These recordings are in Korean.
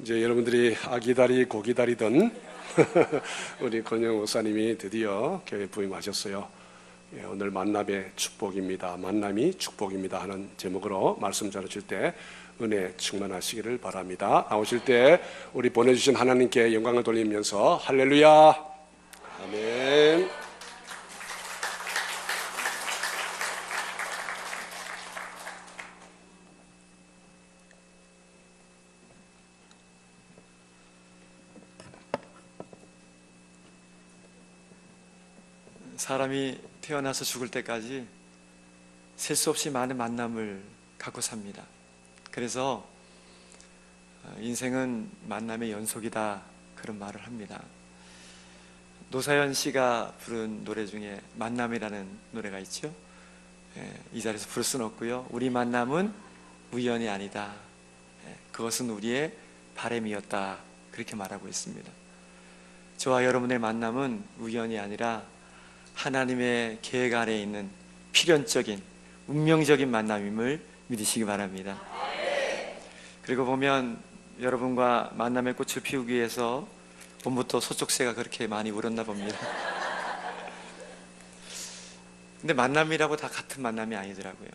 이제 여러분들이 아기다리 고기다리던 우리 권영 목사님이 드디어 교회 부임하셨어요. 오늘 만남의 축복입니다. 만남이 축복입니다 하는 제목으로 말씀 전하실 때 은혜 충만하시기를 바랍니다. 나오실 때 우리 보내주신 하나님께 영광을 돌리면서 할렐루야 아멘. 사람이 태어나서 죽을 때까지 셀 수 없이 많은 만남을 갖고 삽니다. 그래서 인생은 만남의 연속이다, 그런 말을 합니다. 노사연 씨가 부른 노래 중에 만남이라는 노래가 있죠. 이 자리에서 부를 수는 없고요. 우리 만남은 우연이 아니다, 그것은 우리의 바람이었다, 그렇게 말하고 있습니다. 저와 여러분의 만남은 우연이 아니라 하나님의 계획 안에 있는 필연적인 운명적인 만남임을 믿으시기 바랍니다. 그리고 보면 여러분과 만남의 꽃을 피우기 위해서 봄부터 소쩍새가 그렇게 많이 울었나 봅니다. 근데 만남이라고 다 같은 만남이 아니더라고요.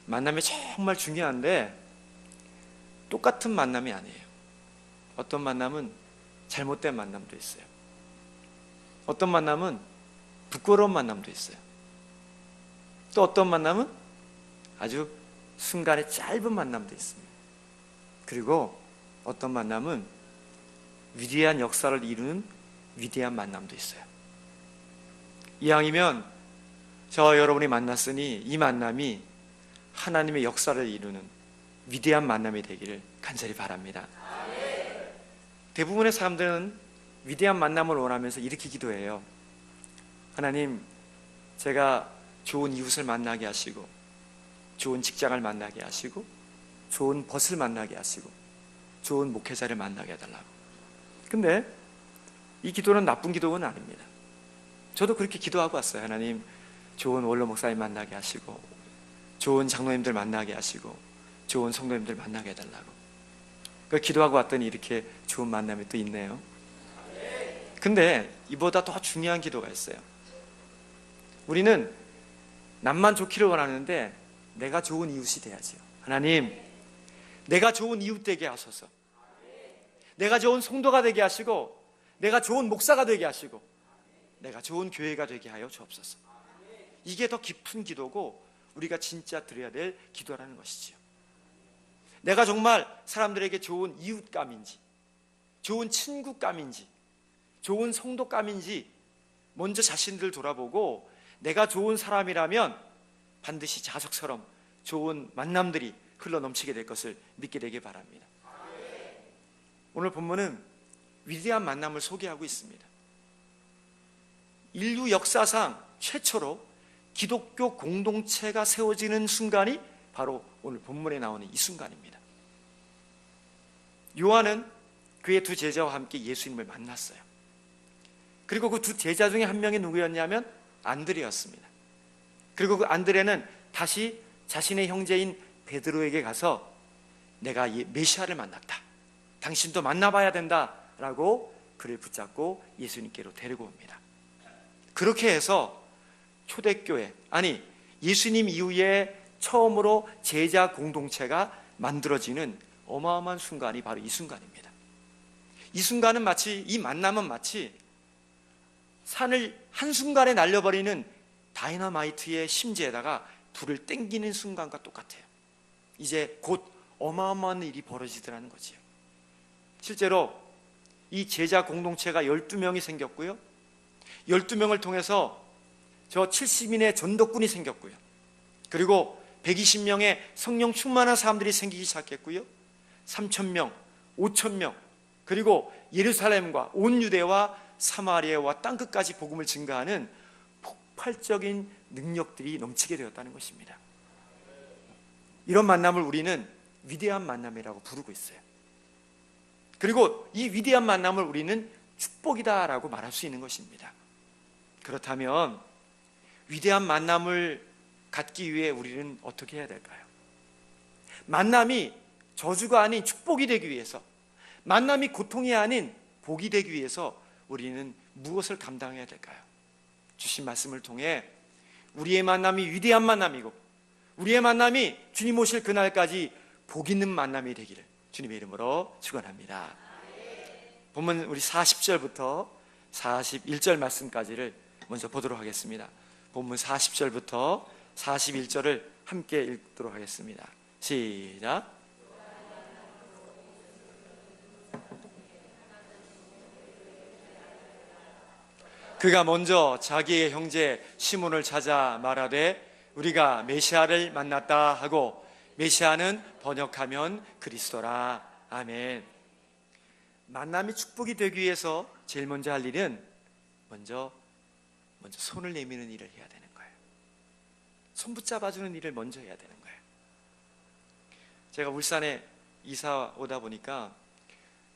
만남이 정말 중요한데 똑같은 만남이 아니에요. 어떤 만남은 잘못된 만남도 있어요. 어떤 만남은 부끄러운 만남도 있어요. 또 어떤 만남은 아주 순간의 짧은 만남도 있습니다. 그리고 어떤 만남은 위대한 역사를 이루는 위대한 만남도 있어요. 이왕이면 저와 여러분이 만났으니 이 만남이 하나님의 역사를 이루는 위대한 만남이 되기를 간절히 바랍니다. 대부분의 사람들은 위대한 만남을 원하면서 이렇게 기도해요. 하나님, 제가 좋은 이웃을 만나게 하시고 좋은 직장을 만나게 하시고 좋은 벗을 만나게 하시고 좋은 목회자를 만나게 해달라고. 근데 이 기도는 나쁜 기도는 아닙니다. 저도 그렇게 기도하고 왔어요. 하나님, 좋은 원로 목사님 만나게 하시고 좋은 장로님들 만나게 하시고 좋은 성도님들 만나게 해달라고. 그 기도하고 왔더니 이렇게 좋은 만남이 또 있네요. 근데 이보다 더 중요한 기도가 있어요. 우리는 남만 좋기를 원하는데 내가 좋은 이웃이 돼야지요. 하나님, 내가 좋은 이웃 되게 하소서. 내가 좋은 성도가 되게 하시고 내가 좋은 목사가 되게 하시고 내가 좋은 교회가 되게 하여 주옵소서. 이게 더 깊은 기도고 우리가 진짜 드려야 될 기도라는 것이지요. 내가 정말 사람들에게 좋은 이웃감인지 좋은 친구감인지 좋은 성도감인지 먼저 자신들 돌아보고 내가 좋은 사람이라면 반드시 자석처럼 좋은 만남들이 흘러넘치게 될 것을 믿게 되길 바랍니다. 오늘 본문은 위대한 만남을 소개하고 있습니다. 인류 역사상 최초로 기독교 공동체가 세워지는 순간이 바로 오늘 본문에 나오는 이 순간입니다. 요한은 그의 두 제자와 함께 예수님을 만났어요. 그리고 그 두 제자 중에 한 명이 누구였냐면 안드레였습니다. 그리고 그 안드레는 다시 자신의 형제인 베드로에게 가서 내가 메시아를 만났다, 당신도 만나봐야 된다 라고 그를 붙잡고 예수님께로 데리고 옵니다. 그렇게 해서 초대교회, 아니 예수님 이후에 처음으로 제자 공동체가 만들어지는 어마어마한 순간이 바로 이 순간입니다. 이 순간은 마치, 이 만남은 마치 산을 한순간에 날려버리는 다이너마이트의 심지에다가 불을 땡기는 순간과 똑같아요. 이제 곧 어마어마한 일이 벌어지더라는 거지요. 실제로 이 제자 공동체가 12명이 생겼고요, 12명을 통해서 저 70인의 전도꾼이 생겼고요, 그리고 120명의 성령 충만한 사람들이 생기기 시작했고요, 3,000명, 5,000명, 그리고 예루살렘과 온 유대와 사마리아와 땅끝까지 복음을 증가하는 폭발적인 능력들이 넘치게 되었다는 것입니다. 이런 만남을 우리는 위대한 만남이라고 부르고 있어요. 그리고 이 위대한 만남을 우리는 축복이다라고 말할 수 있는 것입니다. 그렇다면 위대한 만남을 갖기 위해 우리는 어떻게 해야 될까요? 만남이 저주가 아닌 축복이 되기 위해서, 만남이 고통이 아닌 복이 되기 위해서 우리는 무엇을 감당해야 될까요? 주신 말씀을 통해 우리의 만남이 위대한 만남이고 우리의 만남이 주님 오실 그날까지 복 있는 만남이 되기를 주님의 이름으로 축원합니다. 본문 우리 40절부터 41절 말씀까지를 먼저 보도록 하겠습니다. 본문 40절부터 41절을 함께 읽도록 하겠습니다. 시작. 그가 먼저 자기의 형제 시몬을 찾아 말하되 우리가 메시아를 만났다 하고, 메시아는 번역하면 그리스도라. 아멘. 만남이 축복이 되기 위해서 제일 먼저 할 일은 먼저 손을 내미는 일을 해야 되는 거예요. 손 붙잡아주는 일을 먼저 해야 되는 거예요. 제가 울산에 이사 오다 보니까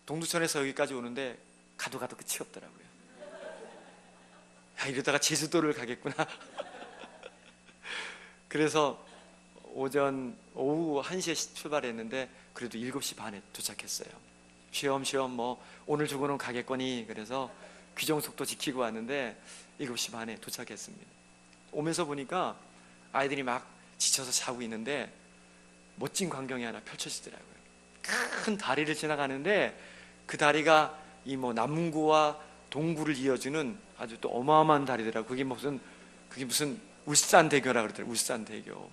동두천에서 여기까지 오는데 가도 끝이 없더라고요. 이러다가 제주도를 가겠구나. 그래서 오후 1시에 출발했는데 그래도 7시 반에 도착했어요. 쉬엄쉬엄 오늘 주고는 가겠거니 그래서 규정속도 지키고 왔는데 7시 반에 도착했습니다. 오면서 보니까 아이들이 막 지쳐서 자고 있는데 멋진 광경이 하나 펼쳐지더라고요. 큰 다리를 지나가는데 그 다리가 이 남구와 동구를 이어주는 아주 또 어마어마한 다리더라고요. 그게 무슨 울산대교라 그러더라고요. 울산대교.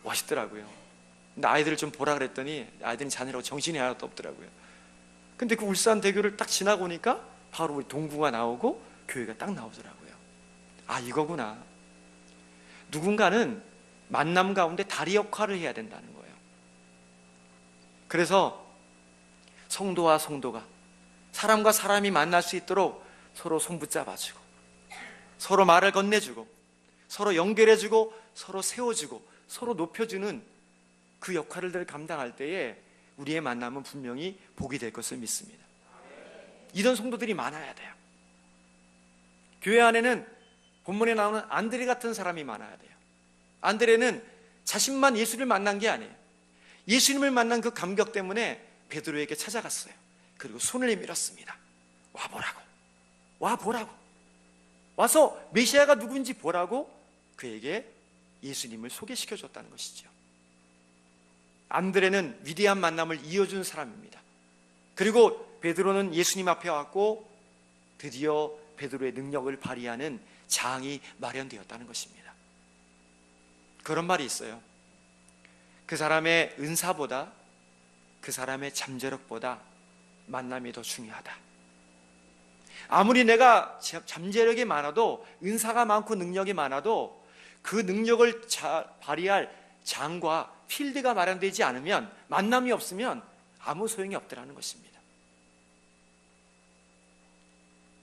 멋있더라고요. 근데 아이들을 좀 보라 그랬더니 아이들이 자느라고 정신이 하나도 없더라고요. 근데 그 울산대교를 딱 지나고 오니까 바로 우리 동구가 나오고 교회가 딱 나오더라고요. 아, 이거구나. 누군가는 만남 가운데 다리 역할을 해야 된다는 거예요. 그래서 성도와 성도가, 사람과 사람이 만날 수 있도록 서로 손 붙잡아주고, 서로 말을 건네주고, 서로 연결해주고, 서로 세워주고, 서로 높여주는 그 역할을 감당할 때에 우리의 만남은 분명히 복이 될 것을 믿습니다. 이런 성도들이 많아야 돼요. 교회 안에는 본문에 나오는 안드레 같은 사람이 많아야 돼요. 안드레는 자신만 예수를 만난 게 아니에요. 예수님을 만난 그 감격 때문에 베드로에게 찾아갔어요. 그리고 손을 내밀었습니다. 와보라고. 와서 메시아가 누군지 보라고 그에게 예수님을 소개시켜줬다는 것이죠. 안드레는 위대한 만남을 이어준 사람입니다. 그리고 베드로는 예수님 앞에 왔고 드디어 베드로의 능력을 발휘하는 장이 마련되었다는 것입니다. 그런 말이 있어요. 그 사람의 은사보다, 그 사람의 잠재력보다 만남이 더 중요하다. 아무리 내가 잠재력이 많아도, 은사가 많고 능력이 많아도 그 능력을 발휘할 장과 필드가 마련되지 않으면, 만남이 없으면 아무 소용이 없더라는 것입니다.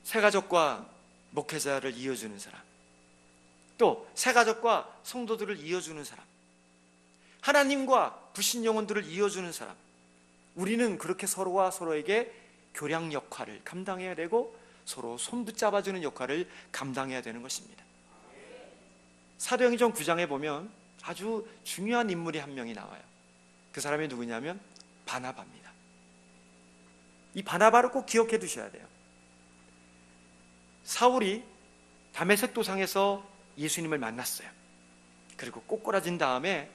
새가족과 목회자를 이어주는 사람, 또 새가족과 성도들을 이어주는 사람, 하나님과 불신 영혼들을 이어주는 사람, 우리는 그렇게 서로와 서로에게 교량 역할을 감당해야 되고 서로 손 붙잡아주는 역할을 감당해야 되는 것입니다. 사도행전 9장에 보면 아주 중요한 인물이 한 명이 나와요. 그 사람이 누구냐면 바나바입니다. 이 바나바를 꼭 기억해 두셔야 돼요. 사울이 다메섹 도상에서 예수님을 만났어요. 그리고 꼬꾸라진 다음에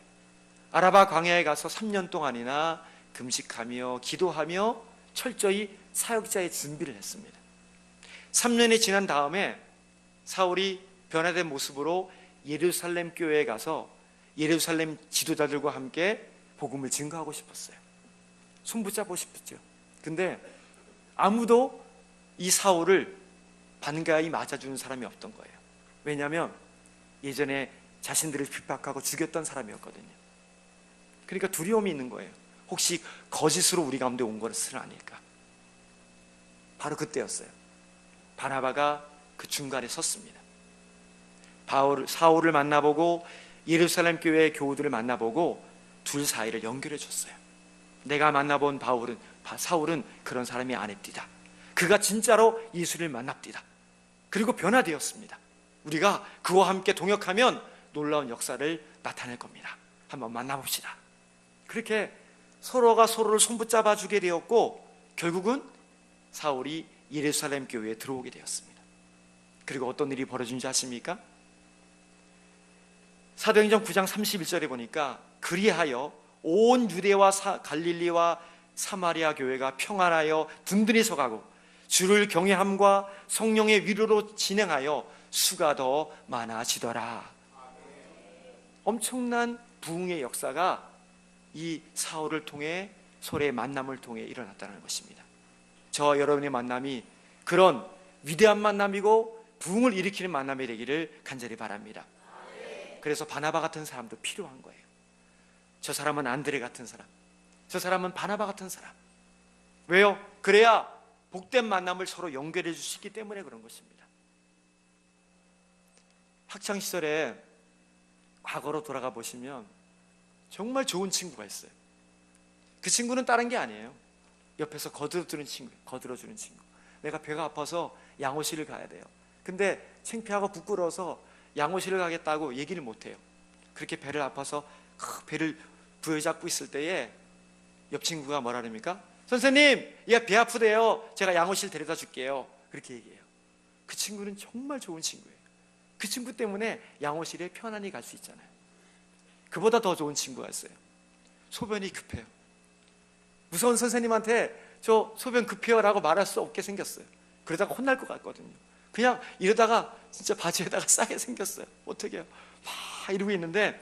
아라바 광야에 가서 3년 동안이나 금식하며 기도하며 철저히 사역자의 준비를 했습니다. 3년이 지난 다음에 사울이 변화된 모습으로 예루살렘 교회에 가서 예루살렘 지도자들과 함께 복음을 증거하고 싶었어요. 손 붙잡고 싶었죠. 근데 아무도 이 사울을 반가이 맞아주는 사람이 없던 거예요. 왜냐하면 예전에 자신들을 핍박하고 죽였던 사람이었거든요. 그러니까 두려움이 있는 거예요. 혹시 거짓으로 우리 가운데 온 것은 아닐까. 바로 그때였어요. 바나바가 그 중간에 섰습니다. 사울을 만나보고 예루살렘 교회의 교우들을 만나보고 둘 사이를 연결해 줬어요. 내가 만나본 사울은 그런 사람이 아닙니다. 그가 진짜로 예수를 만납니다. 그리고 변화되었습니다. 우리가 그와 함께 동역하면 놀라운 역사를 나타낼 겁니다. 한번 만나봅시다. 그렇게 서로가 서로를 손붙잡아 주게 되었고, 결국은 사울이 예루살렘 교회에 들어오게 되었습니다. 그리고 어떤 일이 벌어진지 아십니까? 사도행전 9장 31절에 보니까 그리하여 온 유대와 갈릴리와 사마리아 교회가 평안하여 든든히 서가고 주를 경외함과 성령의 위로로 진행하여 수가 더 많아지더라. 엄청난 부흥의 역사가 이 사울을 통해 소래의 만남을 통해 일어났다는 것입니다. 저와 여러분의 만남이 그런 위대한 만남이고 부흥을 일으키는 만남이 되기를 간절히 바랍니다. 그래서 바나바 같은 사람도 필요한 거예요. 저 사람은 안드레 같은 사람, 저 사람은 바나바 같은 사람. 왜요? 그래야 복된 만남을 서로 연결해 줄 수 있기 때문에 그런 것입니다. 학창시절에 과거로 돌아가 보시면 정말 좋은 친구가 있어요. 그 친구는 다른 게 아니에요. 옆에서 거들어주는 친구. 내가 배가 아파서 양호실을 가야 돼요. 근데 창피하고 부끄러워서 양호실을 가겠다고 얘기를 못해요. 그렇게 배를 아파서 배를 부여잡고 있을 때에 옆 친구가 뭐라 그럽니까? 선생님, 얘 배 아프대요. 제가 양호실 데려다 줄게요. 그렇게 얘기해요. 그 친구는 정말 좋은 친구예요. 그 친구 때문에 양호실에 편안히 갈 수 있잖아요. 그보다 더 좋은 친구가 있어요. 소변이 급해요. 무서운 선생님한테 저 소변 급해요 라고 말할 수 없게 생겼어요. 그러다가 혼날 것 같거든요. 그냥 이러다가 진짜 바지에다가 싸게 생겼어요. 어떻게 해요? 막 이러고 있는데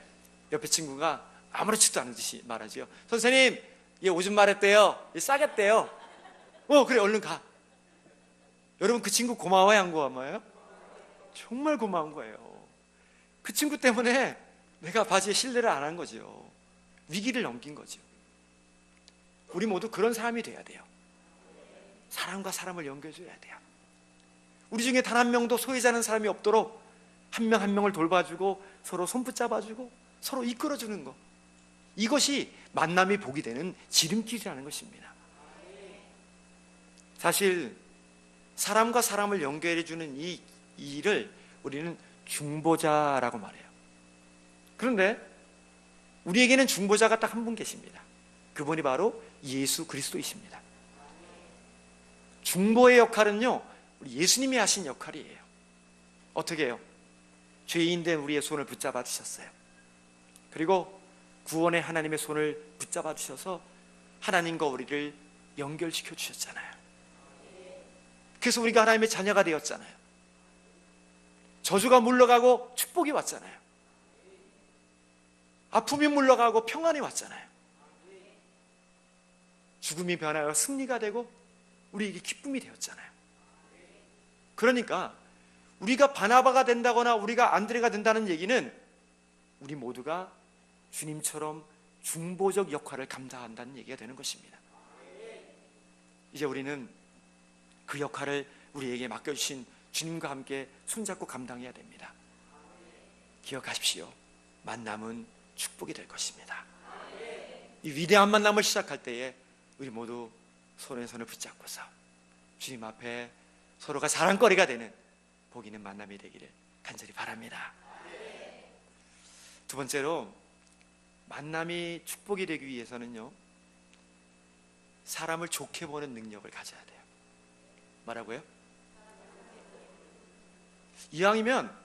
옆에 친구가 아무렇지도 않은 듯이 말하지요. 선생님, 얘 오줌 마렵대요. 얘 싸겠대요. 그래, 얼른 가. 여러분, 그 친구 고마워요, 안 고마워요? 정말 고마운 거예요. 그 친구 때문에 내가 바지에 실례를 안 한 거죠. 위기를 넘긴 거죠. 우리 모두 그런 사람이 돼야 돼요. 사람과 사람을 연결해줘야 돼요. 우리 중에 단 한 명도 소외자는 사람이 없도록 한 명 한 명을 돌봐주고 서로 손붙잡아주고 서로 이끌어주는 것, 이것이 만남이 복이 되는 지름길이라는 것입니다. 사실 사람과 사람을 연결해주는 이 일을 우리는 중보자라고 말해요. 그런데 우리에게는 중보자가 딱 한 분 계십니다. 그분이 바로 예수 그리스도이십니다. 중보의 역할은요, 우리 예수님이 하신 역할이에요. 어떻게 해요? 죄인된 우리의 손을 붙잡아 주셨어요. 그리고 구원의 하나님의 손을 붙잡아 주셔서 하나님과 우리를 연결시켜 주셨잖아요. 그래서 우리가 하나님의 자녀가 되었잖아요. 저주가 물러가고 축복이 왔잖아요. 아픔이 물러가고 평안이 왔잖아요. 죽음이 변하여 승리가 되고 우리에게 기쁨이 되었잖아요. 그러니까 우리가 바나바가 된다거나 우리가 안드레가 된다는 얘기는 우리 모두가 주님처럼 중보적 역할을 감당한다는 얘기가 되는 것입니다. 이제 우리는 그 역할을 우리에게 맡겨주신 주님과 함께 손잡고 감당해야 됩니다. 기억하십시오. 만남은 축복이 될 것입니다. 이 위대한 만남을 시작할 때에 우리 모두 손에 손을 붙잡고서 주님 앞에 서로가 자랑거리가 되는 복 있는 만남이 되기를 간절히 바랍니다. 두 번째로, 만남이 축복이 되기 위해서는요, 사람을 좋게 보는 능력을 가져야 돼요. 뭐라고요? 이왕이면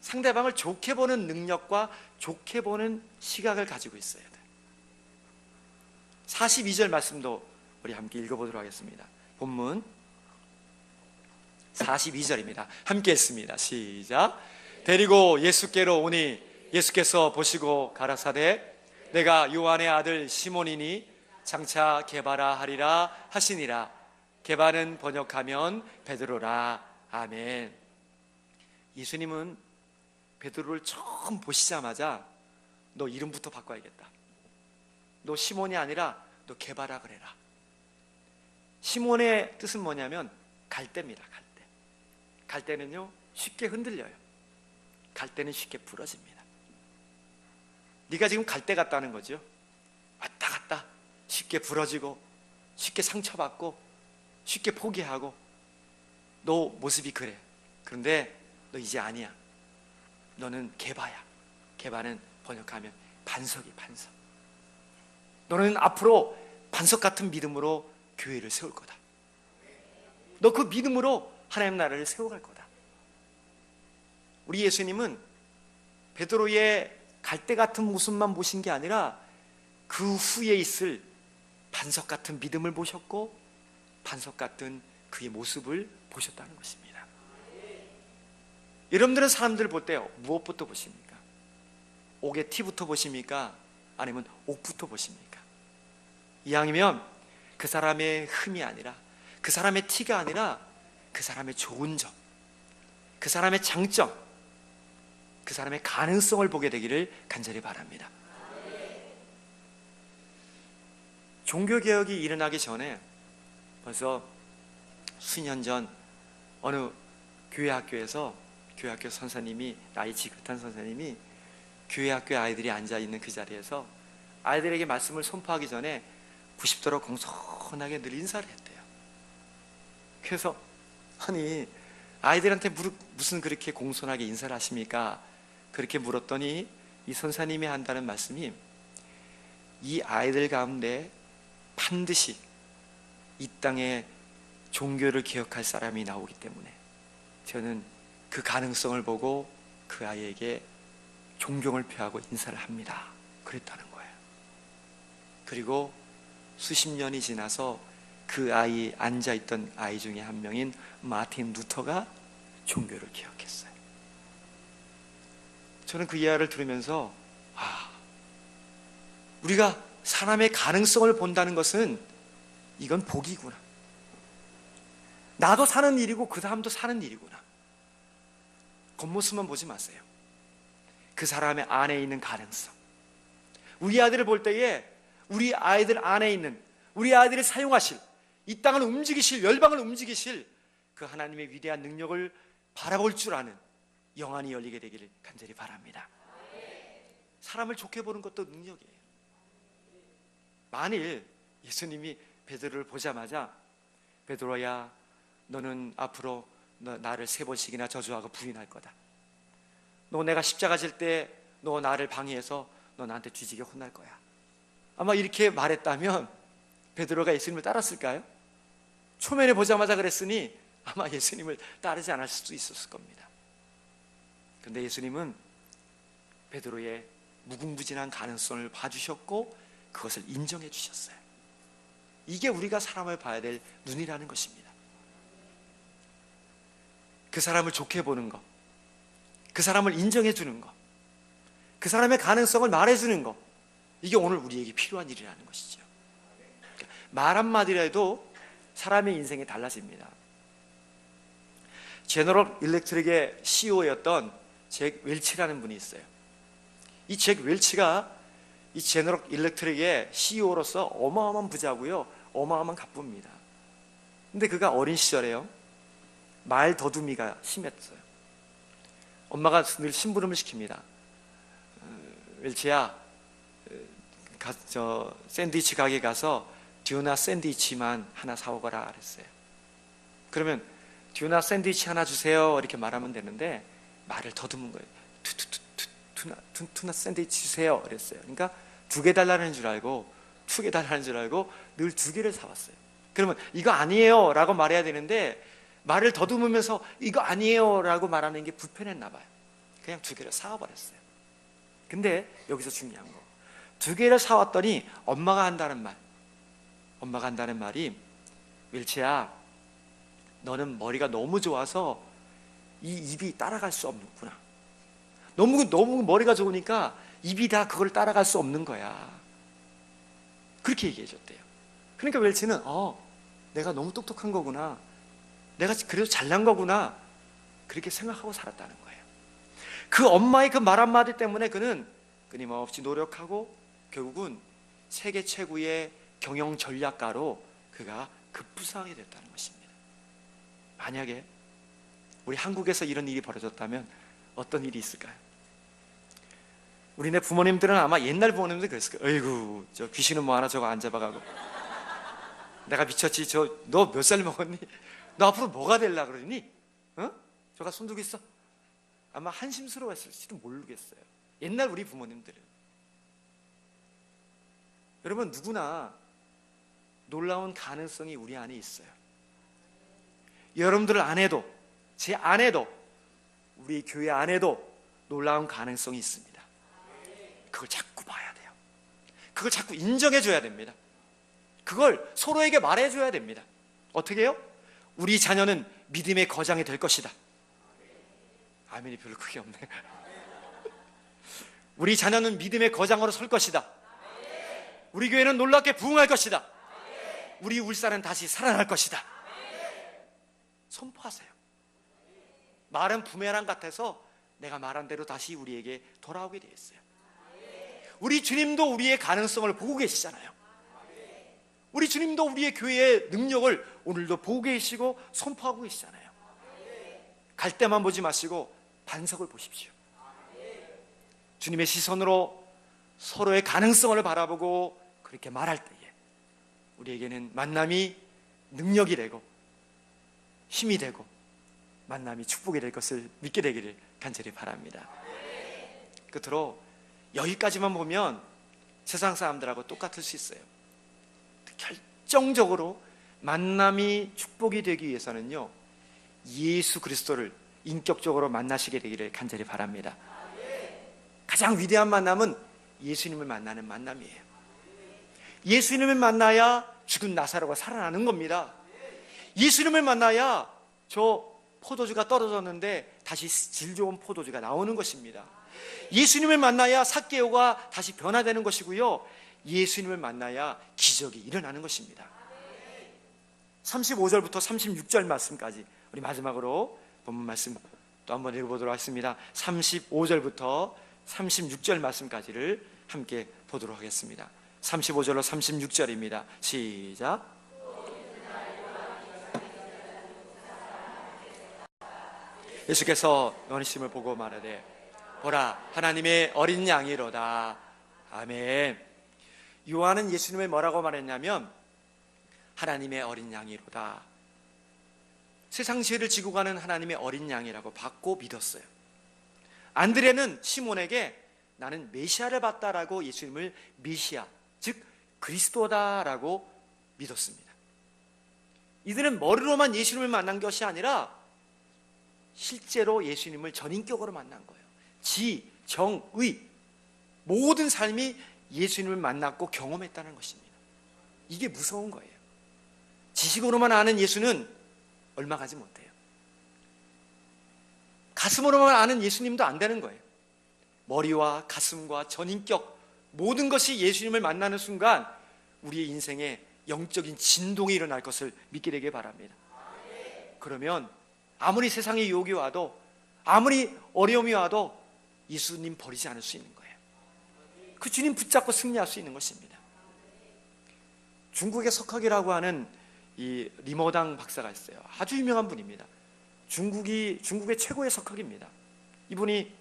상대방을 좋게 보는 능력과 좋게 보는 시각을 가지고 있어야 돼요. 42절 말씀도 우리 함께 읽어보도록 하겠습니다. 본문 42절입니다. 함께 읽습니다. 시작. 데리고 예수께로 오니 예수께서 보시고 가라사대 내가 요한의 아들 시몬이니 장차 게바라 하리라 하시니라. 게바는 번역하면 베드로라. 아멘. 예수님은 베드로를 처음 보시자마자 너 이름부터 바꿔야겠다. 너 시몬이 아니라 너 게바라 그래라. 시몬의 뜻은 뭐냐면 갈대입니다. 갈대. 갈대는요 쉽게 흔들려요. 갈대는 쉽게 부러집니다. 네가 지금 갈대 같다는 거죠. 왔다 갔다 쉽게 부러지고 쉽게 상처받고 쉽게 포기하고 너 모습이 그래. 그런데 너 이제 아니야. 너는 게바야. 게바는 번역하면 반석이 반석. 너는 앞으로 반석 같은 믿음으로 교회를 세울 거다. 너 그 믿음으로 하나님 나라를 세워갈 거다. 우리 예수님은 베드로의 갈대 같은 모습만 보신 게 아니라 그 후에 있을 반석 같은 믿음을 보셨고 반석 같은 그의 모습을 보셨다는 것입니다. 여러분들은 사람들 볼 때 무엇부터 보십니까? 옥의 티부터 보십니까? 아니면 옥부터 보십니까? 이왕이면 그 사람의 흠이 아니라, 그 사람의 티가 아니라 그 사람의 좋은 점, 그 사람의 장점, 그 사람의 가능성을 보게 되기를 간절히 바랍니다. 종교개혁이 일어나기 전에 벌써 수년 전 어느 교회 학교에서 교회 학교 선생님이, 나이 지긋한 선생님이 교회 학교 아이들이 앉아있는 그 자리에서 아이들에게 말씀을 선포하기 전에 90도로 공손하게 늘 인사를 했대요. 그래서 아니 아이들한테 무슨 그렇게 공손하게 인사를 하십니까? 그렇게 물었더니 이 선생님이 한다는 말씀이, 이 아이들 가운데 반드시 이 땅에 종교를 개혁할 사람이 나오기 때문에 저는 그 가능성을 보고 그 아이에게 존경을 표하고 인사를 합니다. 그랬다는 거예요. 그리고 수십 년이 지나서 그 아이, 앉아있던 아이 중에 한 명인 마틴 루터가 종교를 개혁했어요. 저는 그 이야기를 들으면서 우리가 사람의 가능성을 본다는 것은 이건 복이구나. 나도 사는 일이고 그 사람도 사는 일이구나. 겉모습만 보지 마세요. 그 사람의 안에 있는 가능성. 우리 아이들을 볼 때에 우리 아이들 안에 있는, 우리 아이들을 사용하실, 이 땅을 움직이실, 열방을 움직이실 그 하나님의 위대한 능력을 바라볼 줄 아는 영안이 열리게 되기를 간절히 바랍니다. 사람을 좋게 보는 것도 능력이에요. 만일 예수님이 베드로를 보자마자 베드로야 너는 앞으로 나를 3번씩이나 저주하고 부인할 거다. 너 내가 십자가 질 때 너 나를 방해해서 너 나한테 뒤지게 혼날 거야. 아마 이렇게 말했다면 베드로가 예수님을 따랐을까요? 초면에 보자마자 그랬으니 아마 예수님을 따르지 않을 수도 있었을 겁니다. 그런데 예수님은 베드로의 무궁무진한 가능성을 봐주셨고 그것을 인정해 주셨어요. 이게 우리가 사람을 봐야 될 눈이라는 것입니다. 그 사람을 좋게 보는 것, 그 사람을 인정해 주는 것, 그 사람의 가능성을 말해 주는 것, 이게 오늘 우리에게 필요한 일이라는 것이죠. 말 한마디라도 사람의 인생이 달라집니다. 제너럴 일렉트릭의 CEO였던 잭 웰치라는 분이 있어요. 이 잭 웰치가 이 제너럴 일렉트릭의 CEO로서 어마어마한 부자고요, 어마어마한 갑부입니다. 근데 그가 어린 시절에요, 말 더듬이가 심했어요. 엄마가 늘 심부름을 시킵니다. 웰치야, 샌드위치 가게 가서 듀나 샌드위치만 하나 사오거라 그랬어요. 그러면 듀나 샌드위치 하나 주세요 이렇게 말하면 되는데 말을 더듬은 거예요. 튜나 샌드위치 주세요 그랬어요. 그러니까 2개 달라는 줄 알고 2개 달라는 줄 알고 늘 2개를 사왔어요. 그러면 이거 아니에요 라고 말해야 되는데 말을 더듬으면서 이거 아니에요 라고 말하는 게 불편했나 봐요. 그냥 2개를 사와버렸어요. 근데 여기서 중요한 거, 2개를 사왔더니 엄마가 한다는 말이 윌치야 너는 머리가 너무 좋아서 이 입이 따라갈 수 없구나. 너무 머리가 좋으니까 입이 다 그걸 따라갈 수 없는 거야. 그렇게 얘기해 줬대요. 그러니까 웰치는 내가 너무 똑똑한 거구나, 내가 그래도 잘난 거구나, 그렇게 생각하고 살았다는 거예요. 그 엄마의 그 말 한마디 때문에 그는 끊임없이 노력하고 결국은 세계 최고의 경영 전략가로 그가 급부상하게 됐다는 것입니다. 만약에 우리 한국에서 이런 일이 벌어졌다면 어떤 일이 있을까요? 우리네 부모님들은 아마 옛날 부모님들 그랬을 거예요. 어이구 저 귀신은 뭐 하나 저거 안 잡아가고 내가 미쳤지, 너 몇 살 먹었니? 너 앞으로 뭐가 될라 그러니? 저가 손 들고 있어? 아마 한심스러웠을지도 모르겠어요. 옛날 우리 부모님들은. 여러분 누구나 놀라운 가능성이 우리 안에 있어요. 여러분들 안에도, 제 안에도, 우리 교회 안에도 놀라운 가능성이 있습니다. 그걸 자꾸 봐야 돼요. 그걸 자꾸 인정해 줘야 됩니다. 그걸 서로에게 말해 줘야 됩니다. 어떻게 해요? 우리 자녀는 믿음의 거장이 될 것이다. 아멘이 별로 크게 없네. 우리 자녀는 믿음의 거장으로 설 것이다. 우리 교회는 놀랍게 부흥할 것이다. 우리 울산은 다시 살아날 것이다. 선포하세요. 말은 부메랑 같아서 내가 말한 대로 다시 우리에게 돌아오게 되어 있어요. 우리 주님도 우리의 가능성을 보고 계시잖아요. 우리 주님도 우리의 교회의 능력을 오늘도 보고 계시고 선포하고 계시잖아요. 갈 때만 보지 마시고 반석을 보십시오. 주님의 시선으로 서로의 가능성을 바라보고 그렇게 말할 때에 우리에게는 만남이 능력이 되고 힘이 되고 만남이 축복이 될 것을 믿게 되기를 간절히 바랍니다. 끝으로 여기까지만 보면 세상 사람들하고 똑같을 수 있어요. 결정적으로 만남이 축복이 되기 위해서는요, 예수 그리스도를 인격적으로 만나시게 되기를 간절히 바랍니다. 가장 위대한 만남은 예수님을 만나는 만남이에요. 예수님을 만나야 죽은 나사로가 살아나는 겁니다. 예수님을 만나야 저 포도주가 떨어졌는데 다시 질 좋은 포도주가 나오는 것입니다. 예수님을 만나야 삭개오가 다시 변화되는 것이고요, 예수님을 만나야 기적이 일어나는 것입니다. 35절부터 36절 말씀까지 우리 마지막으로 본문 말씀 또 한번 읽어보도록 하겠습니다. 35절부터 36절 말씀까지를 함께 보도록 하겠습니다. 35절로 36절입니다. 시작. 예수께서 요한심을 보고 말하되 보라 하나님의 어린 양이로다. 아멘. 요한은 예수님을 뭐라고 말했냐면 하나님의 어린 양이로다. 세상 죄를 지고 가는 하나님의 어린 양이라고 받고 믿었어요. 안드레는 시몬에게 나는 메시아를 봤다라고 예수님을 메시아, 즉 그리스도다라고 믿었습니다. 이들은 머리로만 예수님을 만난 것이 아니라 실제로 예수님을 전인격으로 만난 거예요. 지, 정, 의 모든 삶이 예수님을 만났고 경험했다는 것입니다. 이게 무서운 거예요. 지식으로만 아는 예수는 얼마 가지 못해요. 가슴으로만 아는 예수님도 안 되는 거예요. 머리와 가슴과 전인격 모든 것이 예수님을 만나는 순간 우리의 인생에 영적인 진동이 일어날 것을 믿게 되길 바랍니다. 그러면 아무리 세상에 유혹이 와도 아무리 어려움이 와도 예수님 버리지 않을 수 있는 거예요. 그 주님 붙잡고 승리할 수 있는 것입니다. 중국의 석학이라고 하는 이 리모당 박사가 있어요. 아주 유명한 분입니다. 중국의 최고의 석학입니다. 이분이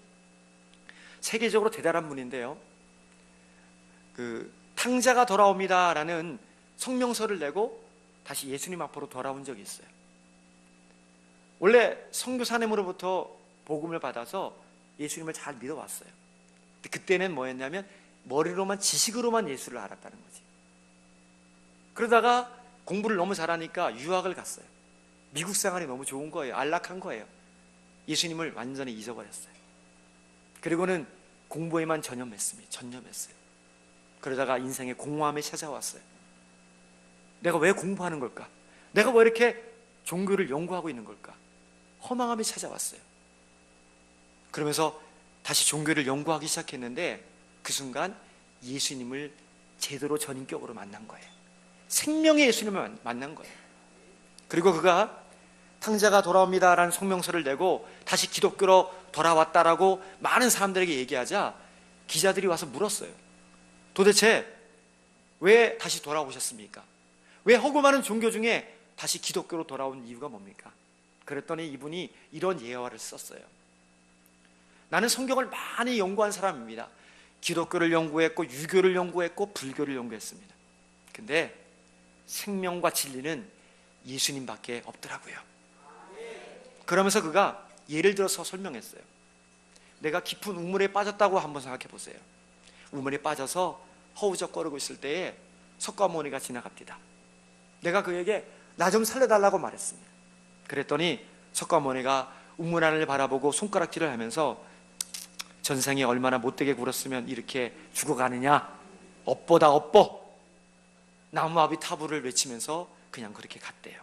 세계적으로 대단한 분인데요, 그 탕자가 돌아옵니다라는 성명서를 내고 다시 예수님 앞으로 돌아온 적이 있어요. 원래 선교사님으로부터 복음을 받아서 예수님을 잘 믿어왔어요. 근데 그때는 뭐였냐면 머리로만 지식으로만 예수를 알았다는 거지. 그러다가 공부를 너무 잘하니까 유학을 갔어요. 미국 생활이 너무 좋은 거예요. 안락한 거예요. 예수님을 완전히 잊어버렸어요. 그리고는 공부에만 전념했어요. 그러다가 인생의 공허함이 찾아왔어요. 내가 왜 공부하는 걸까? 내가 왜 이렇게 종교를 연구하고 있는 걸까? 허망함이 찾아왔어요. 그러면서 다시 종교를 연구하기 시작했는데 그 순간 예수님을 제대로 전인격으로 만난 거예요. 생명의 예수님을 만난 거예요. 그리고 그가 탕자가 돌아옵니다라는 성명서를 내고 다시 기독교로 돌아왔다라고 많은 사람들에게 얘기하자 기자들이 와서 물었어요. 도대체 왜 다시 돌아오셨습니까? 왜 허구 많은 종교 중에 다시 기독교로 돌아온 이유가 뭡니까? 그랬더니 이분이 이런 예화를 썼어요. 나는 성경을 많이 연구한 사람입니다. 기독교를 연구했고 유교를 연구했고 불교를 연구했습니다. 근데 생명과 진리는 예수님밖에 없더라고요. 그러면서 그가 예를 들어서 설명했어요. 내가 깊은 우물에 빠졌다고 한번 생각해 보세요. 우물에 빠져서 허우적거리고 있을 때에 석가모니가 지나갑니다. 내가 그에게 나 좀 살려달라고 말했습니다. 그랬더니 석가모니가 운문안을 바라보고 손가락질을 하면서 전생에 얼마나 못되게 굴었으면 이렇게 죽어가느냐, 업보다 업보, 나무아비 타부를 외치면서 그냥 그렇게 갔대요.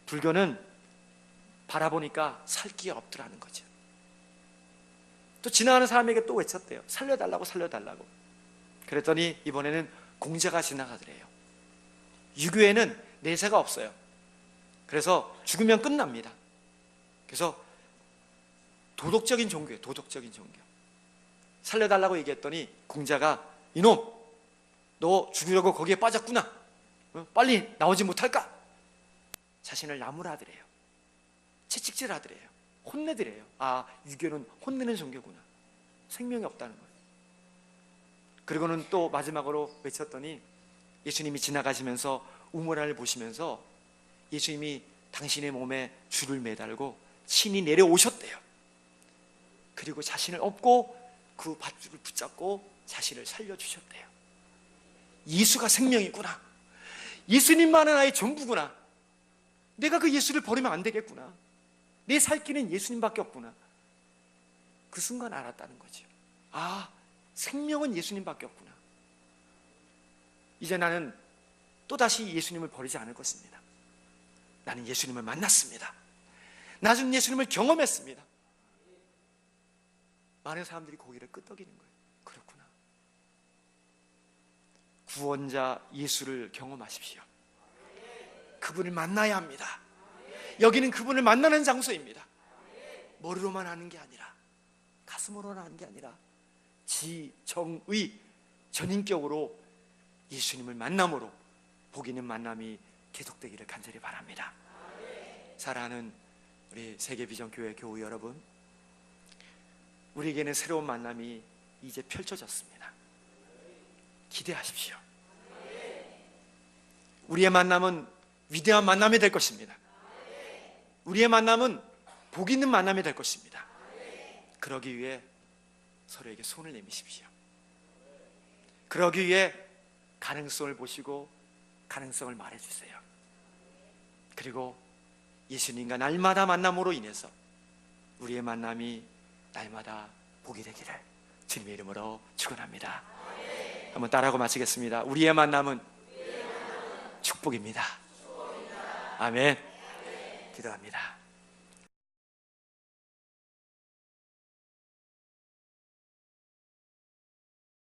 불교는 바라보니까 살 기가 없더라는 거죠. 또 지나가는 사람에게 또 외쳤대요. 살려달라고, 살려달라고. 그랬더니 이번에는 공자가 지나가더래요. 유교에는 내세가 없어요. 그래서 죽으면 끝납니다. 그래서 도덕적인 종교예요. 도덕적인 종교. 살려달라고 얘기했더니 공자가 이놈, 너 죽으려고 거기에 빠졌구나. 빨리 나오지 못할까? 자신을 나무라더래요. 채찍질하더래요. 혼내더래요. 아, 유교는 혼내는 종교구나. 생명이 없다는 거예요. 그리고는 또 마지막으로 외쳤더니 예수님이 지나가시면서 우물안을 보시면서 예수님이 당신의 몸에 줄을 매달고 친히 내려오셨대요. 그리고 자신을 업고 그 밧줄을 붙잡고 자신을 살려주셨대요. 예수가 생명이구나. 예수님만은 나의 전부구나. 내가 그 예수를 버리면 안 되겠구나. 내 살 길은 예수님밖에 없구나. 그 순간 알았다는 거죠. 아, 생명은 예수님밖에 없구나. 이제 나는 또다시 예수님을 버리지 않을 것입니다. 나는 예수님을 만났습니다. 나중 예수님을 경험했습니다. 많은 사람들이 고개를 끄덕이는 거예요. 그렇구나. 구원자 예수를 경험하십시오. 그분을 만나야 합니다. 여기는 그분을 만나는 장소입니다. 머리로만 하는 게 아니라, 가슴으로만 하는 게 아니라 지정의 전인격으로 예수님을 만남으로 복 있는 만남이 계속되기를 간절히 바랍니다. 사랑하는 우리 세계비전교회 교우 여러분, 우리에게는 새로운 만남이 이제 펼쳐졌습니다. 기대하십시오. 우리의 만남은 위대한 만남이 될 것입니다. 우리의 만남은 복 있는 만남이 될 것입니다. 그러기 위해 서로에게 손을 내미십시오. 그러기 위해 가능성을 보시고 가능성을 말해주세요. 그리고 예수님과 날마다 만남으로 인해서 우리의 만남이 날마다 복이 되기를 주님의 이름으로 축원합니다. 한번 따라하고 마치겠습니다. 우리의 만남은 축복입니다. 아멘. 기도합니다.